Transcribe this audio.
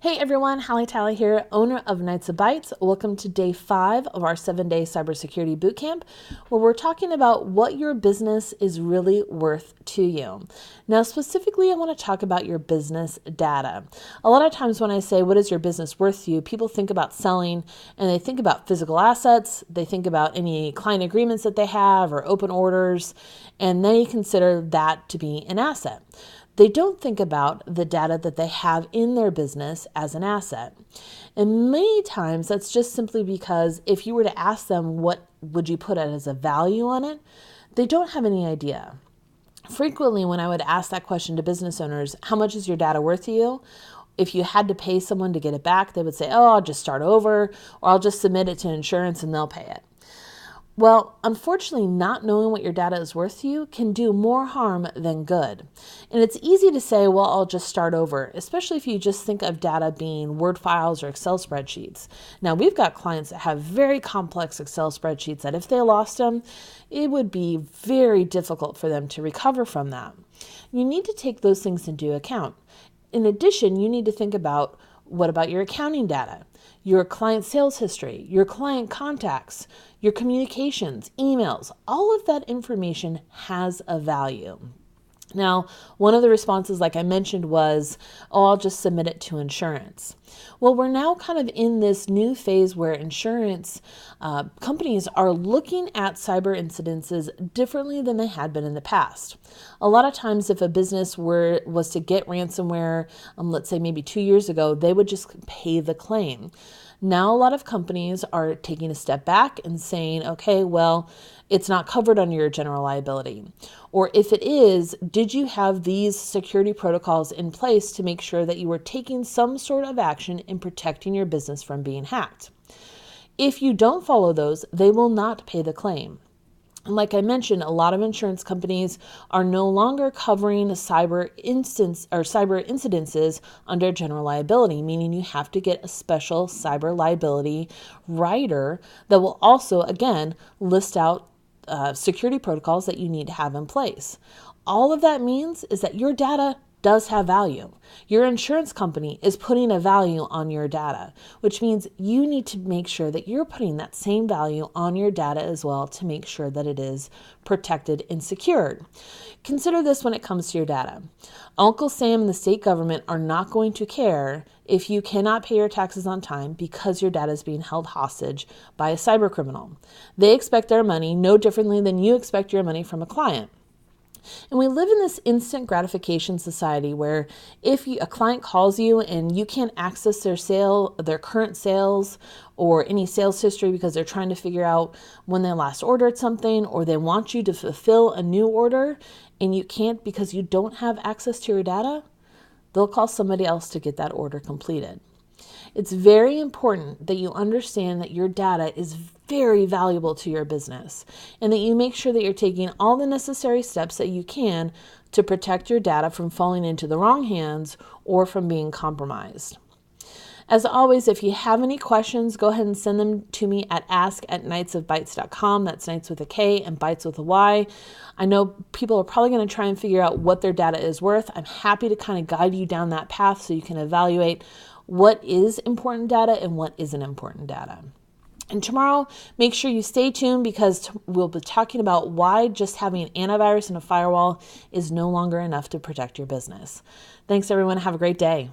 Hey everyone, Hallie Tally here, owner of Knights of Bytes. Welcome to day 5 of our 7-day cybersecurity bootcamp, where we're talking about what your business is really worth to you. Now, specifically, I want to talk about your business data. A lot of times when I say, what is your business worth to you, people think about selling and they think about physical assets, they think about any client agreements that they have or open orders, and they consider that to be an asset. They don't think about the data that they have in their business as an asset. And many times that's just simply because if you were to ask them what would you put as a value on it, they don't have any idea. Frequently, when I would ask that question to business owners, how much is your data worth to you? If you had to pay someone to get it back, they would say, oh, I'll just start over, or I'll just submit it to insurance and they'll pay it. Well, unfortunately, not knowing what your data is worth to you can do more harm than good. And it's easy to say, well, I'll just start over, especially if you just think of data being Word files or Excel spreadsheets. Now, we've got clients that have very complex Excel spreadsheets that if they lost them, it would be very difficult for them to recover from that. You need to take those things into account. In addition, you need to think about what about your accounting data, your client sales history, your client contacts, your communications, emails. All of that information has a value. Now, one of the responses, like I mentioned, was, oh, I'll just submit it to insurance. Well, we're now kind of in this new phase where insurance companies are looking at cyber incidences differently than they had been in the past. A lot of times, if a business was to get ransomware, let's say maybe 2 years ago, they would just pay the claim. Now, a lot of companies are taking a step back and saying, okay, well, it's not covered under your general liability. Or if it is, did you have these security protocols in place to make sure that you were taking some sort of action in protecting your business from being hacked? If you don't follow those, they will not pay the claim. And like I mentioned, a lot of insurance companies are no longer covering cyber incidences under general liability, meaning you have to get a special cyber liability rider that will also, again, list out security protocols that you need to have in place. All of that means is that your data does have value. Your insurance company is putting a value on your data, which means you need to make sure that you're putting that same value on your data as well to make sure that it is protected and secured. Consider this when it comes to your data. Uncle Sam and the state government are not going to care if you cannot pay your taxes on time because your data is being held hostage by a cyber criminal. They expect their money no differently than you expect your money from a client. And we live in this instant gratification society where if a client calls you and you can't access their current sales or any sales history because they're trying to figure out when they last ordered something, or they want you to fulfill a new order and you can't because you don't have access to your data, they'll call somebody else to get that order completed. It's very important that you understand that your data is very valuable to your business and that you make sure that you're taking all the necessary steps that you can to protect your data from falling into the wrong hands or from being compromised. As always, if you have any questions, go ahead and send them to me at ask@knightsofbytes.com. That's Knights with a K and Bytes with a Y. I know people are probably going to try and figure out what their data is worth. I'm happy to kind of guide you down that path so you can evaluate what is important data and what isn't important data. And tomorrow, make sure you stay tuned because we'll be talking about why just having an antivirus and a firewall is no longer enough to protect your business. Thanks, everyone. Have a great day.